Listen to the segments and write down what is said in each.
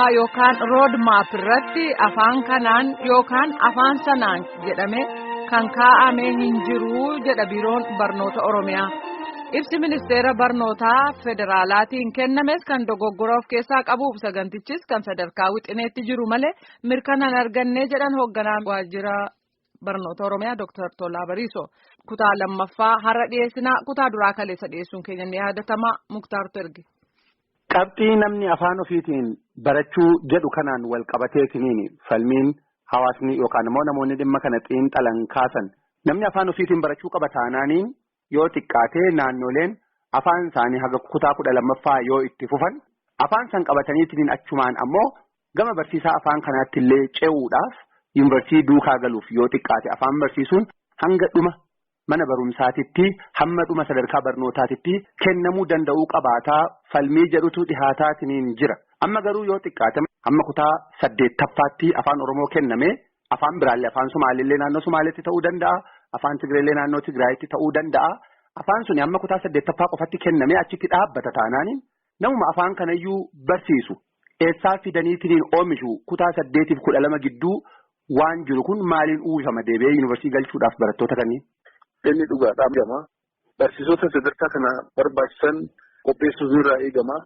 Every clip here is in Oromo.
Oromiyaa yookaan rood maap irratti afaan kanaan yookaan afaan sanaan jedhame kan kaa'ame hin jiru jedha biiroon barnoota Oromiyaa. Ibsi ministeera barnootaa federaalaatiin kennames kan dogoggora of keessaa qabuuf sagantichis kan sadarkaa wixineetti jiru malee mirkanaan argannee jedhan hoogganaan waajjira barnoota Oromiyaa Dr. Tolaa Bariisoo. Kutaa lammaffaa har'a dhiyeessinaa kutaa duraa kaleessa dhiyeessuun keenya ni yaadatama Muktaartu erge. Qabxii namni afaan ofiitiin barachuu jedhu kanaan wal qabateetiniin falmiin hawaasni yookaan immoo namoonni dhimma kana xiinxalan kaasan namni afaan ofiitiin barachuu qaba taanaaniin yoo xiqqaatee naannoleen afaan isaanii haga kutaa 12ffaa yoo itti fufan afaan san qabataniitiin achumaan ammoo gama barsiisaa afaan kanaatti illee ce'uudhaaf yuunivarsiitii duukaa galuuf yoo xiqqaate afaan barsiisuun hanga dhuma mana barumsaatitti hamma dhuma sadarkaa barnootaatitti kennamuu danda'uu qabaataa falmii jedhutu dhihaataatiin jira. Amma garuu yoo xiqqaate hamma kutaa 8ffaatti afaan Oromoo kenname afaan biraallee afaan Sumaalillee naannoo Sumaaleetti ta'uu danda'a. Afaan Tigreellee naannoo Tigraayitti ta'uu danda'a. Afaan suni amma kutaa 8ffaa qofatti kenname achitti dhaabbata taanaaniin namuma afaan kanayyuu barsiisu eessaa fidaniitiin oomishu kutaa 8 fi 12 gidduu waan jiru kun maaliin uwwifama deebi'ee yuunivarsiitii galchuudhaaf barattoota kanneen. Inni dhugaadhaan eegama. Barsiisota sadarkaa kana barbaachisan qopheessuutu irraa eegama.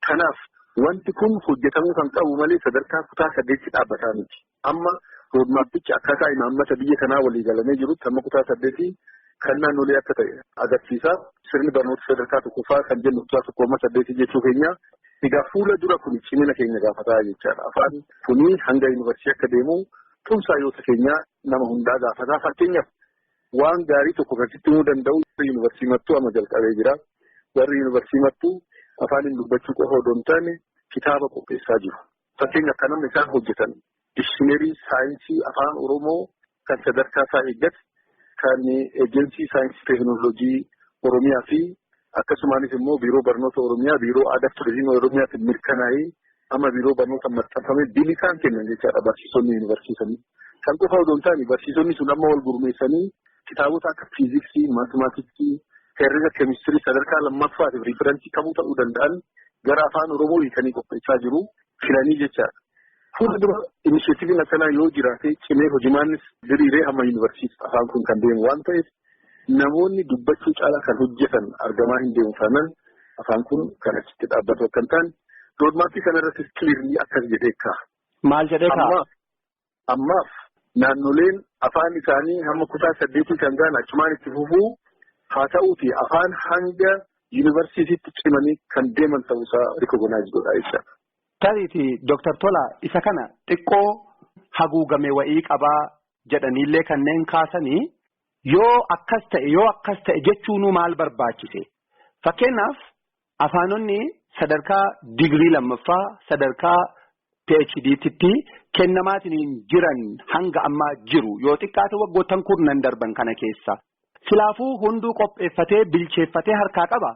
Kanaaf wanti kun hojjetamuu kan qabu malee sadarkaa kutaa 8tti dhaabbataa miti. Amma roodmaappichi akkaataa imaammata biyya kanaa walii galamee jirutti amma kutaa 8 kan naannolee akka ta'e agarsiisa. Sirni barnoota sadarkaa tokkoffaa kan jennu kutaa 1-8 jechuu keenya egaa fuula dura kun cimina keenya gaafataa jechaadha. Afaan kuni hanga yuunivarsiitii akka deemu tumsaayoota keenya nama hundaa gaafataa. Fakkeenyaaf waan gaarii tokko kan sitti himuu danda'u yuunivarsiitii mattuu amma jalqabee jira. Warri yuunivarsiitii mattuu afaaniin dubbachuu qofa odoo hin taane kitaaba qopheessaa jiru. Fakkeenyaaf kan namni isaan hojjetan dishineerii saayinsii afaan Oromoo kan sadarkaa isaa eeggate kan eejensii saayinsii teekinooloojii Oromiyaa fi akkasumaanis immoo biiroo barnoota Oromiyaa biiroo aadaa turizimii Oromiyaatiin mirkanaa'ee amma biiroo barnoota maxxanfamee bilisaan kennan jechaadha barsiisonni yuunivarsiitii. Kan qofa odoo hin taane barsiisonni sun amma wal gurmeessanii kitaabota akka fiiziksii, maatimaatiksii, herrega, keemistirii sadarkaa lammaffaatiif riiferansii qabuu ta'uu danda'an gara afaan Oromoo hiikanii qopheessaa jiru filanii jechaadha. Fuula dura inisheetiiviin akkanaa yoo jiraate cimee hojimaannis diriiree hamma yuunivarsiitii afaan kun kan deemu waan ta'eef namoonni dubbachuu caalaa kan hojjetan argamaa hin deemu taanaan afaan kun kan achitti dhaabbatu akka hin taane roodmaappii kanarratti kiliirii akkas jedhee kaa'a. Maal jedhee kaa'a? Ammaaf naannoleen afaan isaanii hamma kutaa 8 kan ga'an achumaan itti fufuu haa ta'uuti afaan hanga yuunivarsiitiitti cimanii kan deeman ta'uusaa rikogonaayiz godhaa jechaadha. Tariiti Dr. Tola isa kana xiqqoo haguugame wa'ii qabaa jedhaniillee kanneen kaasanii yoo akkas ta'e jechuunuu maal barbaachise? Fakkeenyaaf afaanonni sadarkaa digirii lammaffaa sadarkaa PhD'tti kennamaatiin jiran hanga ammaa jiru yoo xiqqaate waggoottan kurnan darban kana keessa silaafuu hunduu qopheeffatee bilcheeffatee harkaa qaba.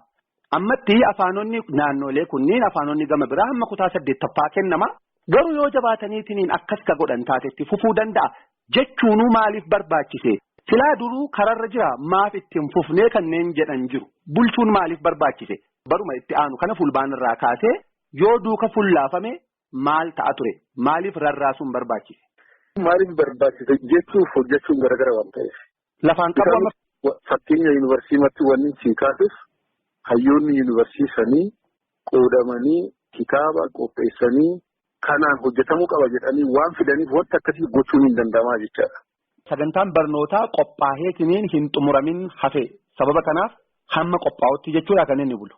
Ammatti afaanonni naannolee kunniin afaanonni gama biraa hamma kutaa 8ffaa kennama garuu yoo jabaataniitiin akkas ka godhan taatetti fufuu danda'a jechuunuu maaliif barbaachise? Silaa duruu kararra jira maaf ittiin fufnee kanneen jedhan jiru bulchuun maaliif barbaachise? Baruma itti aanu kana fulbaanirraa kaasee yoo duuka fullaafame maal ta'a ture? Maaliif rarraasuun barbaachise? Maaliif barbaachise jechuuf hojjechuun garagara waan ta'eef. Lafaan qabu fakkeenya yuunivarsiitii wanni siin kaasuuf hayyoonni yuunivarsiitii qoodamanii kitaaba qopheessanii kanaan hojjetamuu qaba jedhanii waan fidaniif wanta akkasii gochuun hin danda'amaa jechaadha. Sagantaan barnootaa qophaa'eetiin hin xumuramin hafe sababa kanaaf hamma qophaa'utti jechuudha kan inni bulu.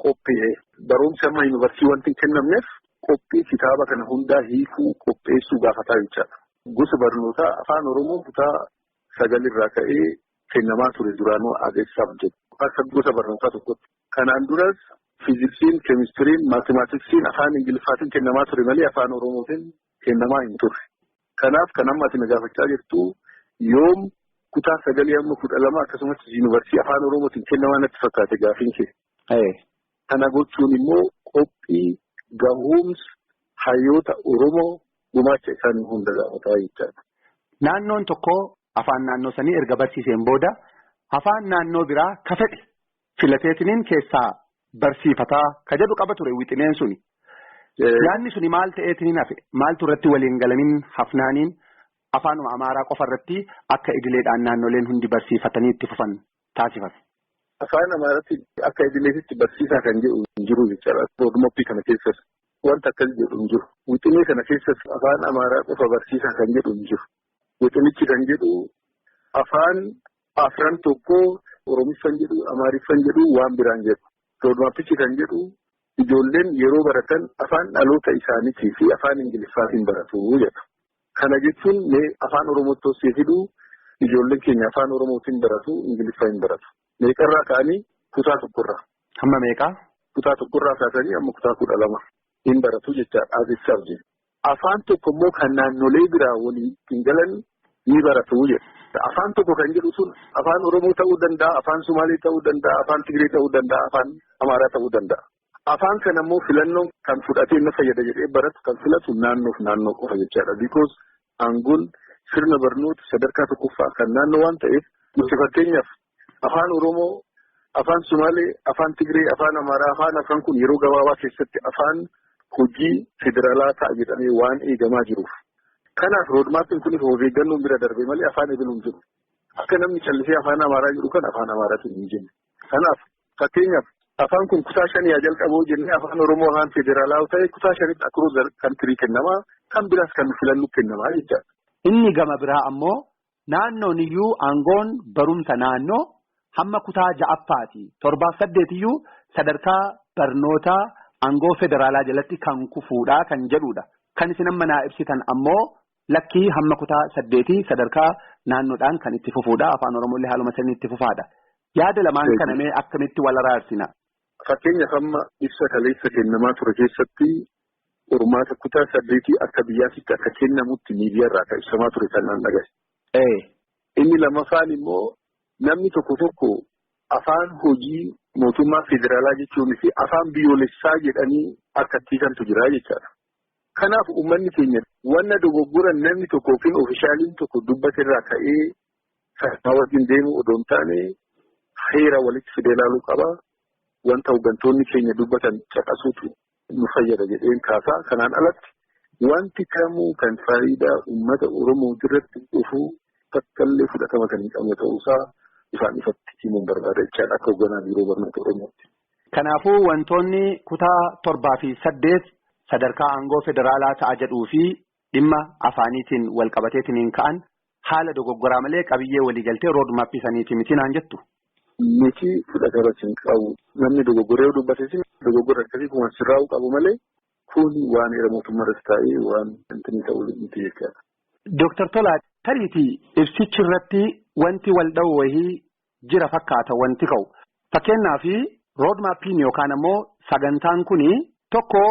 Qophi'ee barumsa amma yuunivarsiitii wanti hin kennamneef qophii kitaaba kana hundaa hiikuu qopheessuu gaafataa jechaadha. Gosa barnootaa afaan Oromoo kutaa 9 irraa ka'ee kennamaa ture duraanuu adeemsaaf jedhu. Akka gosa barnootaa tokkotti. Kanaan duras fiiziksiin, keemistiriin, maatimaatiksiin afaan Ingiliffaatiin kennamaa ture malee afaan Oromootiin kennamaa hin turre. Kanaaf kan amma ati na gaafachaa jirtu yoom kutaa 9 amma 12 akkasumas yuunivarsiitii afaan Oromootiin kennamaa natti fakkaate gaafiin kee. Kana gochuun immoo qophii gahuumsa hayyoota Oromoo gumaacha isaanii hunda gaafataa jechaadha. Naannoon tokko afaan naannoo sanii erga barsiiseen booda afaan naannoo biraa ka fedhe filateetiniin keessaa barsiifataa ka jedhu qaba ture wixineen suni. Yaadni suni maal ta'eetiin hafe maaltu irratti waliin galamin hafnaaniin afaanuma Amaaraa qofa irratti akka idileedhaan naannoleen hundi barsiifatanii itti fufan taasifame. Afaan Amaaraatti akka idileetitti barsiisaa kan jedhu hin jiru jechaadha. Roodmaappii kana keessas wanta akkas jedhu hin jiru. Wixinee kana keessas afaan Amaaraa qofa barsiisaa kan jedhu hin jiru. Wixinichi kan jedhu afaan afran tokko Oromiffan jedhu Amaariffan jedhu waan biraan jedhu. Roodmaappichi kan jedhu ijoolleen yeroo baratan afaan dhaloota isaaniitii fi afaan Ingiliffaatiin baratu jedha. Kana jechuun afaan Oromootti osoo fiduu ijoolleen keenya afaan Oromootiin baratu Ingiliffaan baratu. Meeqarraa ka'anii kutaa tokkorraa. Hamma meeqaa? Kutaa tokkorraa kaasanii amma kutaa 12 hin baratu jechaadha asitti abdii. Afaan tokko immoo kan naannolee biraa waliin galan ni baratu jedha. Afaan tokko kan jedhu sun afaan Oromoo ta'uu danda'a, afaan Sumaalee ta'uu danda'a, afaan Tigree ta'uu danda'a, afaan Amaaraa ta'uu danda'a. Afaan kana immoo filannoon kan fudhatee na fayyada jedhee baratu kan filatu naannoo qofa jechaadha. Because aangoon sirna barnoota sadarkaa tokkoffaa kan naannoo waan ta'eef nuti fakkeenyaaf afaan Oromoo, afaan Sumaalee, afaan Tigree, afaan Amaaraa, afaan afran kun yeroo gabaabaa keessatti afaan hojii federaalaa ta'a jedhamee waan eegamaa jiruuf. Kanaaf roodmaappiin kunis of eeggannoon bira darbee malee afaan ebiluun jiru. Akka namni callisee afaan Amaaraa jedhu kan afaan Amaaraatiin hin jenne. Kanaaf fakkeenyaaf afaan kun kutaa 5 jalqaboo jennee afaan Oromoo afaan federaalaa ta'e kutaa 5tti akkuma kan tirii kennamaa kan biraas kan filannu kennamaa jechaadha. Inni gama biraa ammoo naannoon iyyuu aangoon barumsa naannoo hamma kutaa 6ffaati 7-8 iyyuu sadarkaa barnootaa aangoo federaalaa jalatti kan kufuudha kan jedhudha. Kan isin amma naa ibsitan ammoo lakkii hamma kutaa 8 sadarkaa naannoodhaan kan itti fufuudha. Afaan Oromoolee haaluma sanii itti fufaadha. Yaada lamaan kana mee akkamitti wal araarsina? Fakkeenyaaf amma ibsa kaleessa kennamaa ture keessatti qormaata kutaa 8 akka biyyaatti akka kennamutti miidiyaarraa kan ibsamaa ture kan naan dhagaye. Inni lamaffaan immoo namni tokko afaan hojii mootummaa federaalaa jechuun fi afaan biyyoolessaa jedhanii akka tiikantu jira jechaadha. Kanaaf uummanni keenya wanna dogoggoran namni tokko yookiin oofishaaliin tokko dubbaterraa ka'ee kan wajjin deemu odoo hin taane heera walitti fidee ilaaluu qaba. Wanta hooggantoonni keenya dubbatan caqasuutu nu fayyada jedheen kaasaa. Kanaan alatti wanti kamuu kan faayidaa uummata Oromoo irratti dhufu takkaallee fudhatama kan hin qabne ta'uusaa ifaan ifatti himuun barbaada jechaadha akka hoogganaa biiroo barnoota Oromootti. Kanaafuu wantoonni kutaa 7 fi 8 sadarkaa aangoo federaalaa ta'a jedhuu fi dhimma afaaniitiin wal qabateetiin ka'an haala dogoggoraa malee qabiyyee waliigaltee roodmaappii saniiti miti naan jettu. Miti fudhatama hin qabu. Namni dogoggoree dubbateetiin dogoggora akkasii kun sirraa'uu qabu malee kun waan heera mootummaa irratti taa'ee waan inni ta'uu miti jechaadha. Dooktar Tolaa tariitii ibsichi irratti wanti wal dha'u wayii jira fakkaata wanti ka'u. Fakkeenyaaf roodmaappiin yookaan ammoo sagantaan kuni tokko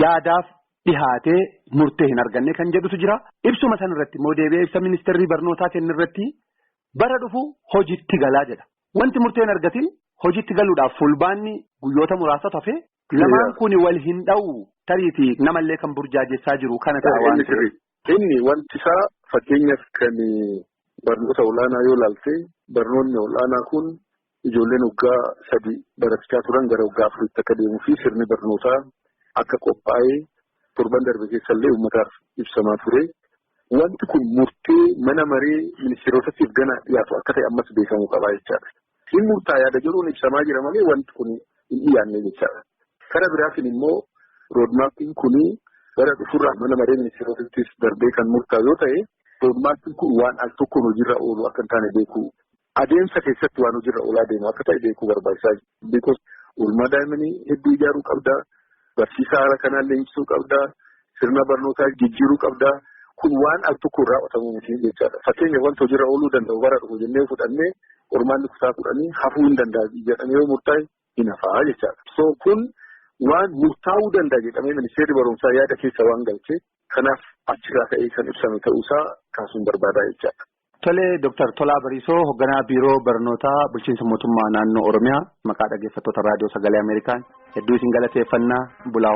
yaadaaf dhihaatee murtee hin arganne kan jedhutu jira. Ibsuma san irratti immoo deebi'ee ibsa ministeerri barnootaa kennu irratti bara dhufu hojiitti galaa jedha. Wanti murtee hin argatin hojiitti galuudhaaf fulbaanni guyyoota muraasa tafe lamaan kun wal hin dha'u tariitii namallee kan burjaajessaa jiru kana ta'a waan ta'eef. Inni wanti isaa fakkeenyaaf kan barnoota olaanaa yoo ilaalte barnoonni olaanaa kun ijoolleen waggaa 3 barachaa turan gara waggaa 4tti akka deemuu fi sirni barnootaa akka qophaa'ee torban darbe keessallee uummataaf ibsamaa ture. Wanti kun murtee mana maree ministeerotaatiif gana dhiyaatu akka ta'e ammas beekamuu qabaa jechaadha. Hin murtaa yaada jedhuun ibsamaa jira malee wanti kun hin dhiyaanne jechaadha. Kana biraatiin immoo roodmaappiin kun bara dhufurraa mana maree ministeerotaattis darbee kan murtaa yoo ta'e roodmaappiin kun waan al tokkoon hojiirra oolu akka hin taane beekuu adeemsa keessatti waan hojiirra oolaa deemu akka ta'e beekuu barbaachisaa jira. Because oolmaa daa'immanii hedduu ijaaruu qabda. Barsiisaa haala kanaan leenjisuu qabda. Sirna barnootaa jijjiiruu qabda. Kun waan al tokkoon raawwatamu miti jechaadha. Fakkeenyaaf wanta hojiirra ooluu danda'u bara dhufu jennee fudhannee qormaanni kutaa 10 hafuu hin danda'a jedhamee yoo murtaa'e hin hafaa jechaadha. So kun waan murtaa'uu danda'a jedhamee ministeerri barumsaa yaada keessa waan galchee kanaaf achirraa ka'ee kan ibsame ta'uusaa kaasuun barbaadaa jechaadha. Tolee, Dooktar Tolaa Bariisoo hoogganaa biiroo barnootaa bulchiinsa mootummaa naannoo Oromiyaa maqaa dhaggeeffattoota raadiyoo sagalee Ameerikaan hedduu isin galateeffannaa bulaa